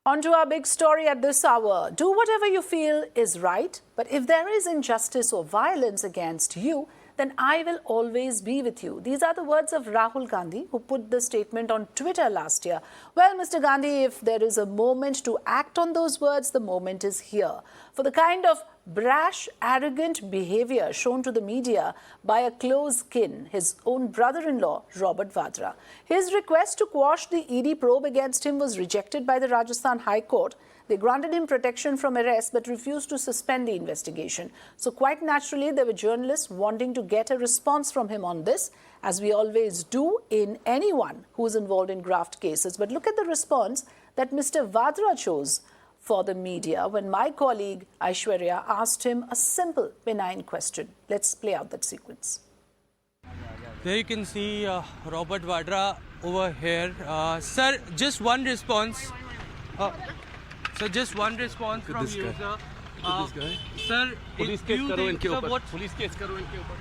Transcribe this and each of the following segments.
On to our big story at this hour. Do whatever you feel is right, but if there is injustice or violence against you, then I will always be with you. These are the words of Rahul Gandhi, who put the statement on Twitter last year. Well, Mr. Gandhi, if there is a moment to act on those words, the moment is here. For the kind of brash, arrogant behavior shown to the media by a close kin, his own brother-in-law, Robert Vadra. His request to quash the ED probe against him was rejected by the Rajasthan High Court. They granted him protection from arrest but refused to suspend the investigation. So quite naturally, there were journalists wanting to get a response from him on this, as we always do in anyone who is involved in graft cases. But look at the response that Mr. Vadra chose for the media when my colleague Aishwarya asked him a simple, benign question. Let's play out that sequence. There you can see Robert Vadra over here. Sir, just one response. So just one response from you, sir. This guy. Sir, police case karo inke upar. Police case karo inke upar.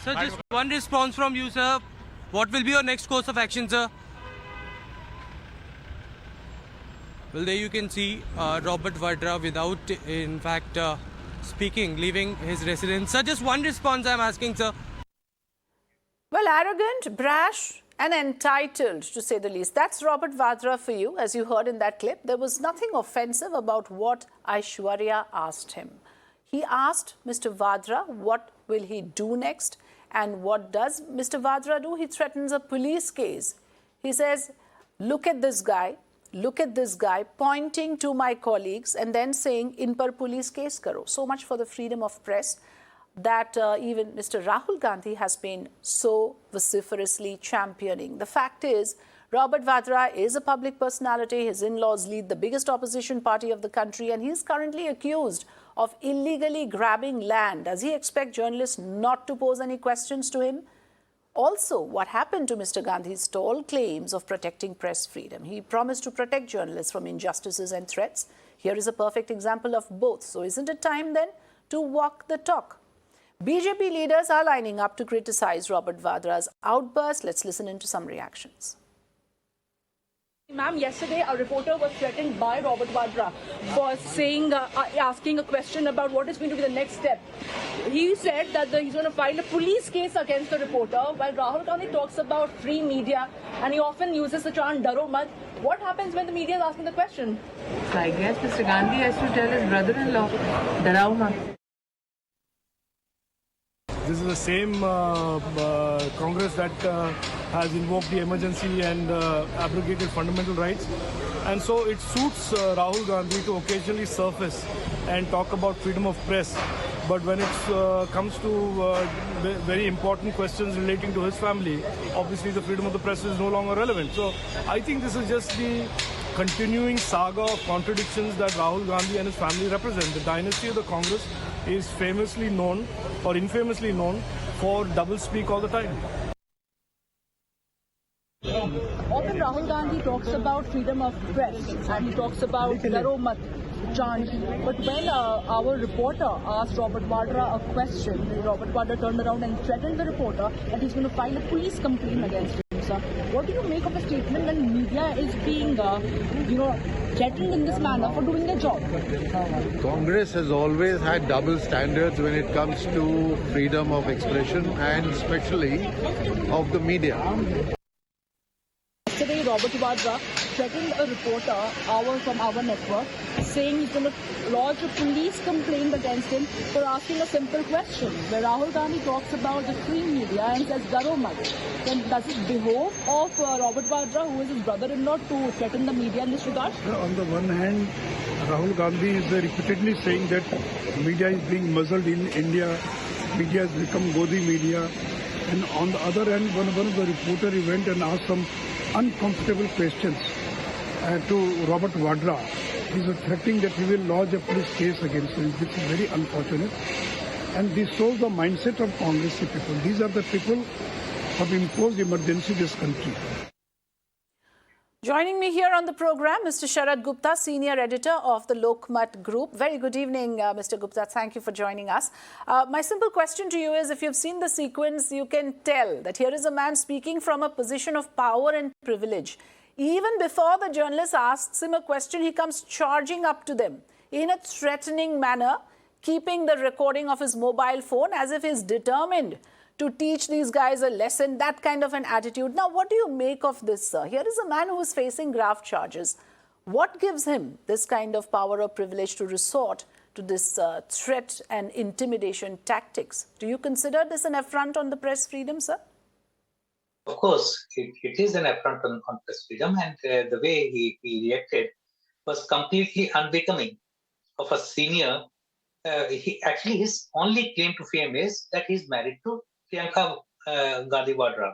Sir, just one response from you, sir. What will be your next course of action, sir? Well, there you can see Robert Vadra without, in fact, speaking, leaving his residence. Sir, just one response I'm asking, sir. Well, arrogant, brash and entitled, to say the least. That's Robert Vadra for you. As you heard in that clip, there was nothing offensive about what Aishwarya asked him. He asked Mr. Vadra, what will he do next? And what does Mr. Vadra do? He threatens a police case. He says, look at this guy, pointing to my colleagues and then saying, in par police case karo. So much for the freedom of press that even Mr. Rahul Gandhi has been so vociferously championing. The fact is, Robert Vadra is a public personality. His in-laws lead the biggest opposition party of the country, and he's currently accused of illegally grabbing land. Does he expect journalists not to pose any questions to him? Also, what happened to Mr. Gandhi's tall claims of protecting press freedom? He promised to protect journalists from injustices and threats. Here is a perfect example of both. So isn't it time then to walk the talk? BJP leaders are lining up to criticize Robert Vadra's outburst. Let's listen into some reactions. Ma'am, yesterday a reporter was threatened by Robert Vadra for saying, asking a question about what is going to be the next step. He said that he's going to file a police case against the reporter, while Rahul Gandhi talks about free media and he often uses the chant "Daro mat." What happens when the media is asking the question? So I guess Mr. Gandhi has to tell his brother-in-law, "Darao mat." This is the same Congress that has invoked the emergency and abrogated fundamental rights. And so it suits Rahul Gandhi to occasionally surface and talk about freedom of press. But when it comes to very important questions relating to his family, obviously the freedom of the press is no longer relevant. So I think this is just the continuing saga of contradictions that Rahul Gandhi and his family represent. The dynasty of the Congress is famously known or infamously known for double-speak all the time. Often Rahul Gandhi talks about freedom of press and he talks about "Daro mat" chant. But when our reporter asked Robert Vadra a question, Robert Vadra turned around and threatened the reporter that he's going to file a police complaint against him. Sir, what do you make of a statement when media is being, threatened in this manner for doing their job? Congress has always had double standards when it comes to freedom of expression and especially of the media. Yesterday, Robert Vadra threatened a reporter from our network, saying he's going to lodge a police complaint against him for asking a simple question, where Rahul Gandhi talks about the free media and says "Daro mat." Then does it behove of Robert Vadra, who is his brother-in-law, to threaten the media in this regard? On the one hand, Rahul Gandhi is repeatedly saying that media is being muzzled in India, media has become Godi media. And on the other hand, one of the reporters, he went and asked some uncomfortable questions to Robert Vadra. He was threatening that he will lodge a police case against him, which is very unfortunate. And this shows the mindset of Congress people. These are the people who have imposed emergency in this country. Joining me here on the program, Mr. Sharad Gupta, Senior Editor of the Lokmat Group. Very good evening, Mr. Gupta. Thank you for joining us. My simple question to you is, if you've seen the sequence, you can tell that here is a man speaking from a position of power and privilege. Even before the journalist asks him a question, he comes charging up to them in a threatening manner, keeping the recording of his mobile phone as if he's determined to teach these guys a lesson, that kind of an attitude. Now, what do you make of this, sir? Here is a man who is facing grave charges. What gives him this kind of power or privilege to resort to this threat and intimidation tactics? Do you consider this an affront on the press freedom, sir? Of course, it is an affront on press freedom, and the way he reacted was completely unbecoming of a senior. His only claim to fame is that he's married to Priyanka Gandhi Vadra.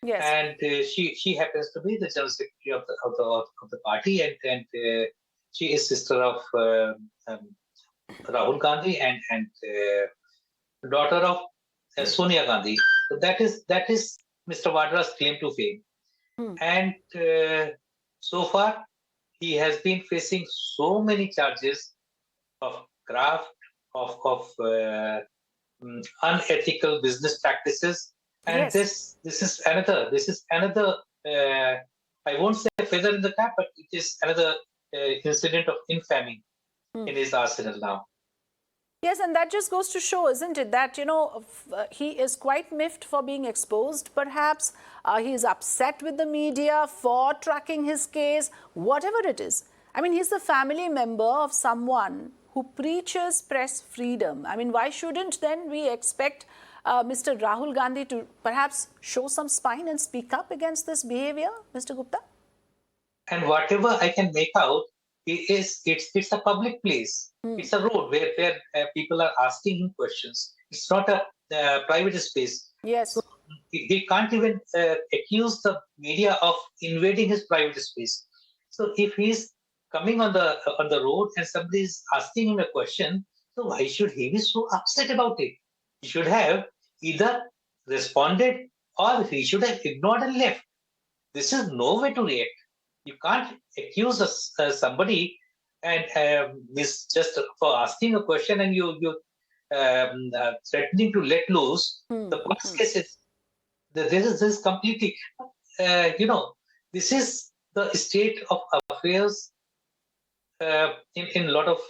Yes. And she happens to be the general secretary of the party, and she is sister of Rahul Gandhi and daughter of Sonia Gandhi. So that is Mr. Vadra's claim to fame. And so far, he has been facing so many charges of graft, of unethical business practices. And yes. this is another I won't say feather in the cap, but it is another incident of infamy in his arsenal now. Yes, and that just goes to show, isn't it, that, he is quite miffed for being exposed. Perhaps he is upset with the media for tracking his case, whatever it is. I mean, he's the family member of someone who preaches press freedom. I mean, why shouldn't then we expect Mr. Rahul Gandhi to perhaps show some spine and speak up against this behavior, Mr. Gupta? And whatever I can make out, it's a public place. It's a road where people are asking him questions. It's not a private space. Yes. So he can't even accuse the media of invading his private space. So if he's coming on the road and somebody is asking him a question, so why should he be so upset about it? He should have either responded or he should have ignored and left. This is no way to react. You can't accuse somebody and just for asking a question and you threatening to let loose. The worst case is this is completely, this is the state of affairs in a lot of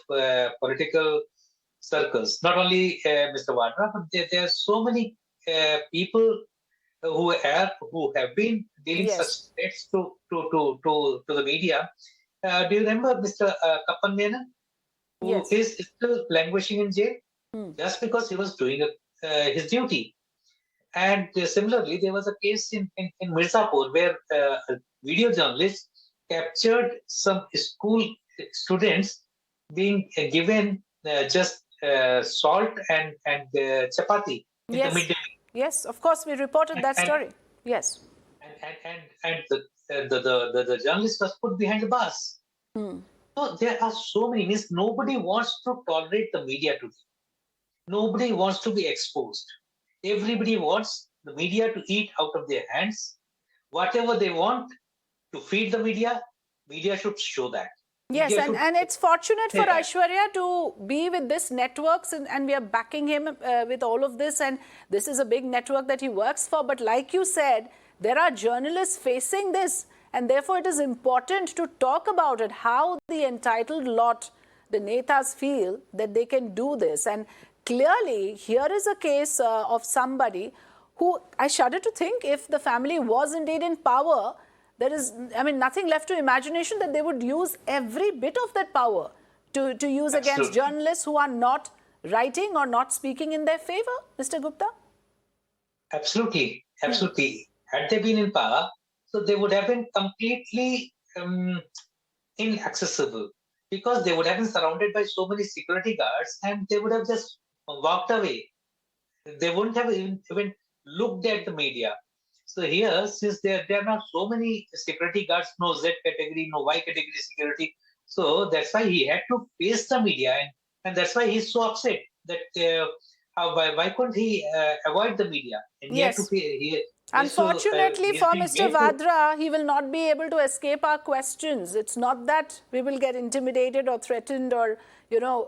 political circles. Not only Mr. Vadra, but there are so many people who have been dealing such threats to the media. Do you remember Mr. Kappan Menon, who is still languishing in jail just because he was doing his duty? And similarly, there was a case in Mirzapur where a video journalist captured some school students being given just salt and chapati in the midday. Yes, of course, we reported that story. Yes. And the journalist was put behind the bars. So there are so many. Means nobody wants to tolerate the media today. Nobody wants to be exposed. Everybody wants the media to eat out of their hands. Whatever they want to feed the media should show that. Yes, and it's fortunate for Aishwarya to be with this networks and we are backing him with all of this, and this is a big network that he works for. But like you said, there are journalists facing this, and therefore it is important to talk about it, how the entitled lot, the netas, feel that they can do this. And clearly, here is a case of somebody who, I shudder to think, if the family was indeed in power, there is, nothing left to imagination that they would use every bit of that power to use against journalists who are not writing or not speaking in their favor, Mr. Gupta? Absolutely. Had they been in power, so they would have been completely inaccessible because they would have been surrounded by so many security guards and they would have just walked away. They wouldn't have even looked at the media. So here, since there are not so many security guards, no Z category, no Y category security, so that's why he had to face the media, and that's why he's so upset that why couldn't he avoid the media? And yes. Unfortunately for Mr. Vadra, he will not be able to escape our questions. It's not that we will get intimidated or threatened or,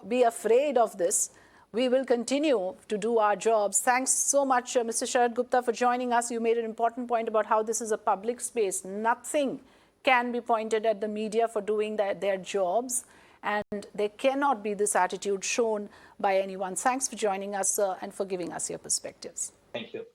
be afraid of this. We will continue to do our jobs. Thanks so much, Mr. Sharad Gupta, for joining us. You made an important point about how this is a public space. Nothing can be pointed at the media for doing their jobs, and there cannot be this attitude shown by anyone. Thanks for joining us, sir, and for giving us your perspectives. Thank you.